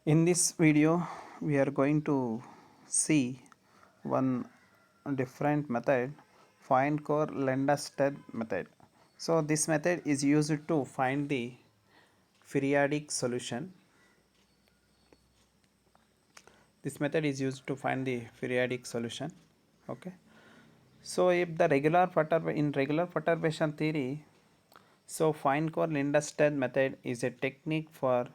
In this video, we are going to see one different method, find core Lendestedt method. So this method is used to find the periodic solution. This method is used to find the periodic solution. Okay. So if the regular perturbation theory, so Fine-Core-Lindstedt method is a technique for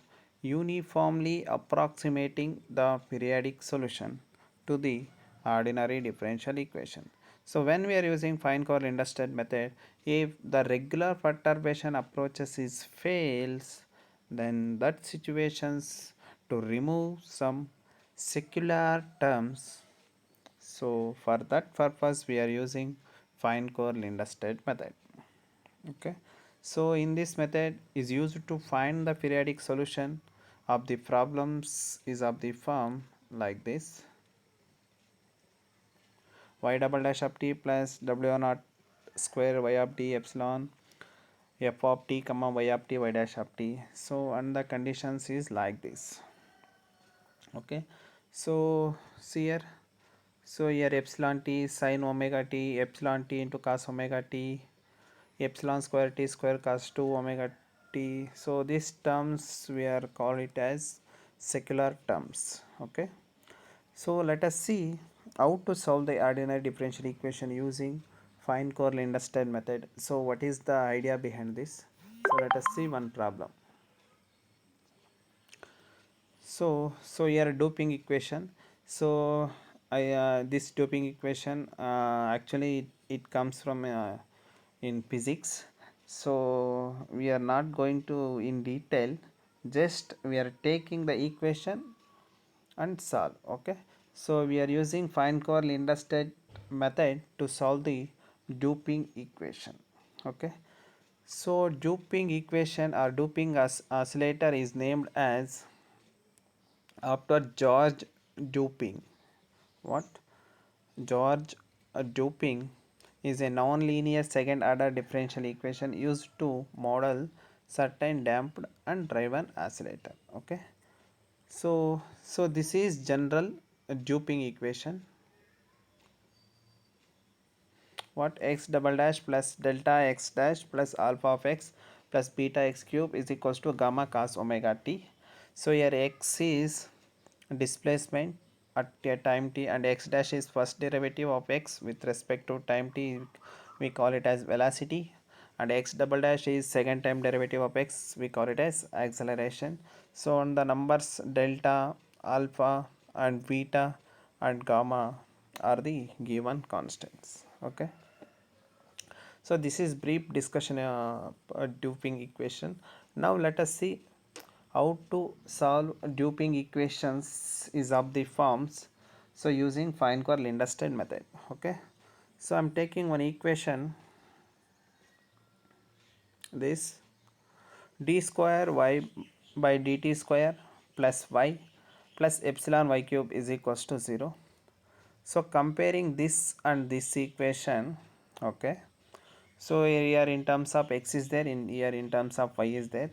uniformly approximating the periodic solution to the ordinary differential equation. So when we are using Fine-Core-Lindstedt method, if the regular perturbation approaches is fails, then that situations to remove some secular terms. So for that purpose, we are using Fine-Core-Lindstedt method. Okay, so in this method is used to find the periodic solution of the problems is of the form like this: y double dash of t plus w naught square y of t epsilon f of t comma y of t y dash of t. So and the conditions is like this. Okay, so see here, so here epsilon t sin omega t, epsilon t into cos omega t, epsilon square t square cos 2 omega t. So these terms we are call it as secular terms. Okay, so let us see how to solve the ordinary differential equation using Fine-Core-Lindstedt method. So what is the idea behind this? So let us see one problem. So here doping equation. So I this doping equation actually it comes from in physics. So we are not going to in detail, just we are taking the equation and solve. Okay, so we are using Fine-Core-Lindstedt method to solve the doping equation. Okay, so doping equation or doping oscillator is named as after George Duping. What? George Duping is a non-linear second order differential equation used to model certain damped and driven oscillator. Okay, so this is general duping equation. What? X double dash plus delta x dash plus alpha of x plus beta x cube is equals to gamma cos omega t. So here x is displacement at a time t and x dash is first derivative of x with respect to time t, we call it as velocity, and x double dash is second time derivative of x, we call it as acceleration. So on the numbers delta, alpha and beta and gamma are the given constants. Okay, so this is brief discussion duping equation. Now let us see how to solve duping equations is of the forms. So using Fine-Core-Lindstedt method. Okay, so I'm taking one equation, this d square y by dt square plus y plus epsilon y cube is equals to 0. So comparing this and this equation. Okay, so here in terms of x is there, in here in terms of y is there.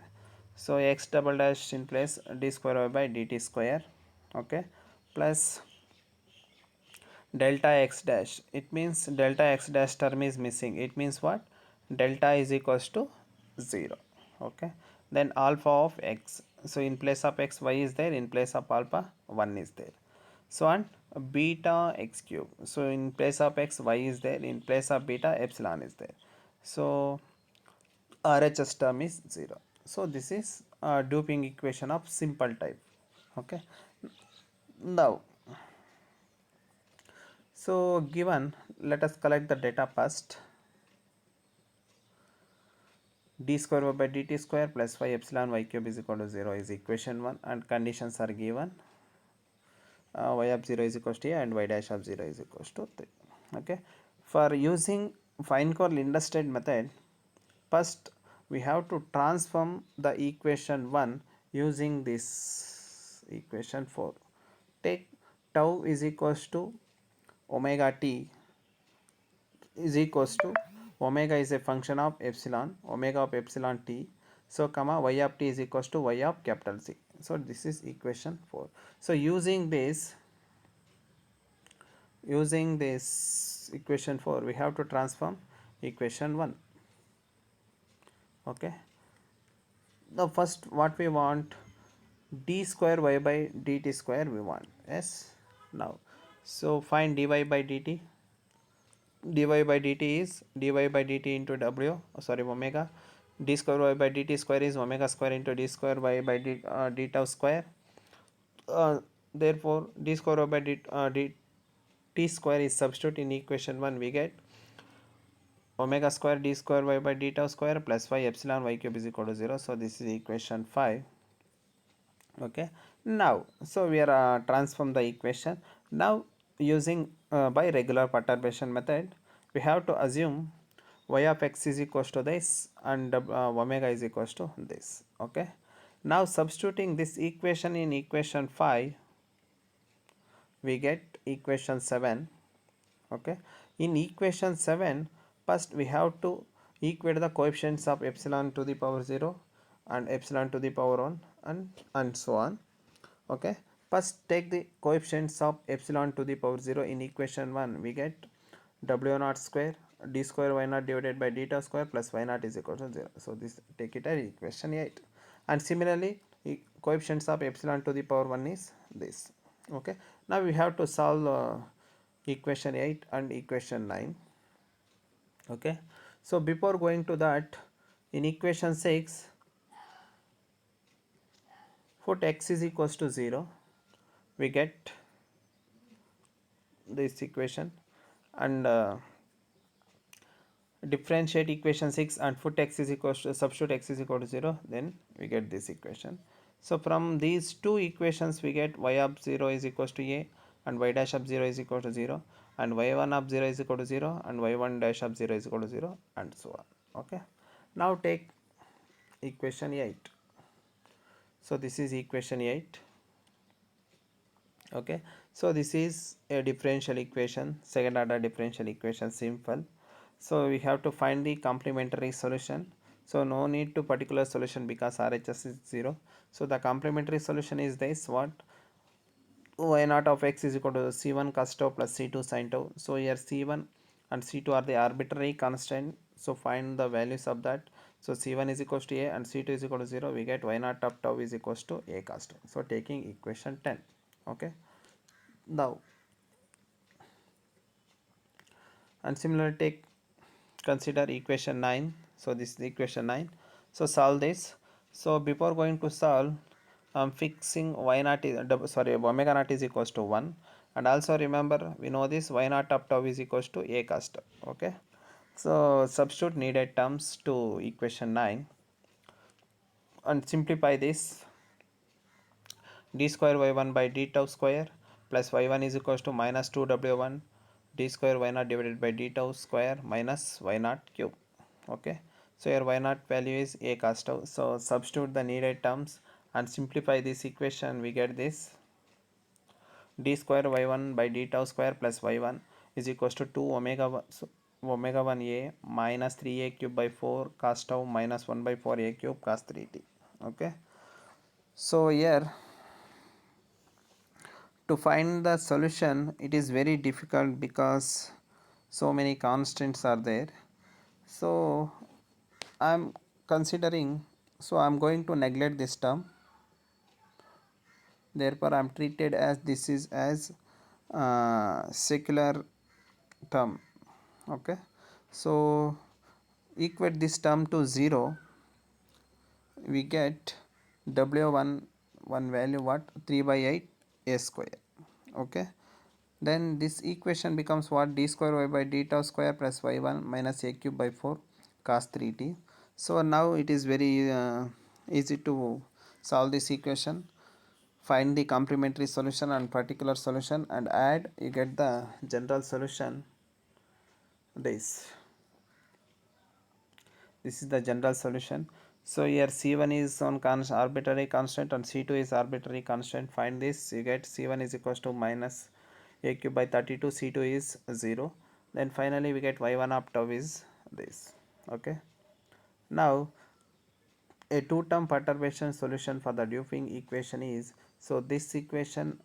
So x double dash in place d square y by dt square. Okay, plus delta x dash, it means delta x dash term is missing, it means what? Delta is equals to 0. Okay, then alpha of x, so in place of x y is there, in place of alpha 1 is there. So and beta x cube, so in place of x y is there, in place of beta epsilon is there. So RHS term is 0. So this is a doping equation of simple type. Okay, now so given, let us collect the data first. D square y by dt square plus y epsilon y cube is equal to 0 is equation 1, and conditions are given. Y of 0 is equals to a and y dash of 0 is equals to 3. Okay, for using Fine-Core-Lindstedt method, first we have to transform the equation 1 using this equation 4. Take tau is equals to omega t is equals to, omega is a function of epsilon, omega of epsilon t. So comma y of t is equals to y of capital C. So this is equation 4. So using this equation 4, we have to transform equation 1. Okay, the first what we want, d square y by dt square we want. Yes, now so find dy by dt. Dy by dt is dy by dt into w, sorry, omega. D square y by dt square is omega square into d square y by d tau square. Therefore d square y by dt square is substitute in equation 1, we get omega square d square y by d tau square plus y epsilon y cube is equal to 0. So this is equation 5. Okay, now so we are transform the equation. Now using by regular perturbation method, we have to assume y of x is equals to this and omega is equals to this. Okay, now substituting this equation in equation 5, we get equation 7. Okay, in equation 7, first we have to equate the coefficients of epsilon to the power 0 and epsilon to the power 1 and so on. Okay, first take the coefficients of epsilon to the power 0 in equation 1, we get w naught square d square y naught divided by d tau square plus y naught is equal to 0. So this take it as equation 8. And similarly coefficients of epsilon to the power 1 is this. Okay, now we have to solve equation 8 and equation 9. Okay, so before going to that, in equation 6, put x is equals to 0, we get this equation, and differentiate equation 6 and put x is equals to, substitute x is equal to 0, then we get this equation. So from these two equations we get y of 0 is equals to a and y dash of 0 is equal to 0 and y1 of 0 is equal to 0 and y1 dash of 0 is equal to 0 and so on. Okay, now take equation 8. So this is equation 8. Okay, so this is a differential equation, second order differential equation, simple. So we have to find the complementary solution. So no need to particular solution because RHS is 0. So the complementary solution is this, what, y naught of x is equal to c1 cos tau plus c2 sin tau. So here c1 and c2 are the arbitrary constant, so find the values of that. So c1 is equals to a and c2 is equal to 0, we get y naught of tau is equals to a cos tau. So taking equation 10. Okay, now and similarly take consider equation 9. So this is equation 9. So solve this. So before going to solve, I'm fixing y naught is sorry, omega naught is equals to 1, and also remember we know this y naught of tau is equals to a cos tau. Okay, so substitute needed terms to equation 9 and simplify this. D square y1 by d tau square plus y1 is equals to minus 2w1 d square y naught divided by d tau square minus y naught cube. Okay, so your y naught value is a cos tau. So substitute the needed terms and simplify this equation, we get this d square y1 by d tau square plus y1 is equals to 2 omega 1, so omega 1 a minus 3a cube by 4 cos tau minus 1 by 4 a cube cos 3t. Okay, so here to find the solution it is very difficult because so many constants are there. So I'm considering, so I'm going to neglect this term, therefore I'm treated as this is as secular term. Okay, so equate this term to 0, we get w1 one value what, 3 by 8 a square. Okay, then this equation becomes what, d square y by d tau square plus y1 minus a cube by 4 cos 3t. So now it is very easy to solve this equation, find the complementary solution and particular solution and add, you get the general solution. This is the general solution. So here c1 is on arbitrary constant and c2 is arbitrary constant. Find this, you get c1 is equals to minus a cube by 32, c2 is 0. Then finally we get y1 of tau is this. Okay, now a two-term perturbation solution for the duping equation is, so this equation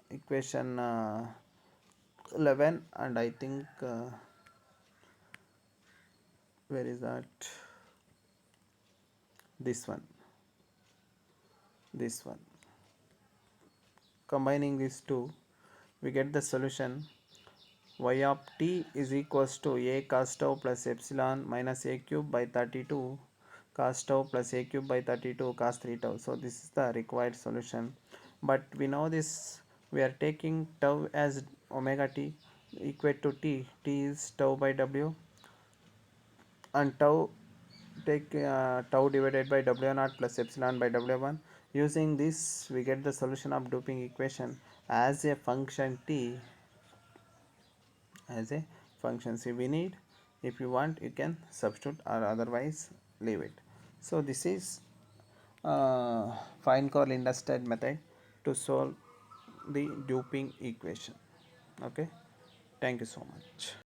11, and I think where is that, this one, this one, combining these two we get the solution y of t is equals to a cos tau plus epsilon minus a cube by 32 cos tau plus a cube by 32 cos 3 tau. So this is the required solution, but we know this, we are taking tau as omega t equate to t is tau by w, and tau take tau divided by w naught plus epsilon by w1. Using this we get the solution of doping equation as a function t, as a function. See, we need, if you want you can substitute or otherwise leave it. So this is fine core inducted method to solve the doping equation. Okay, thank you so much.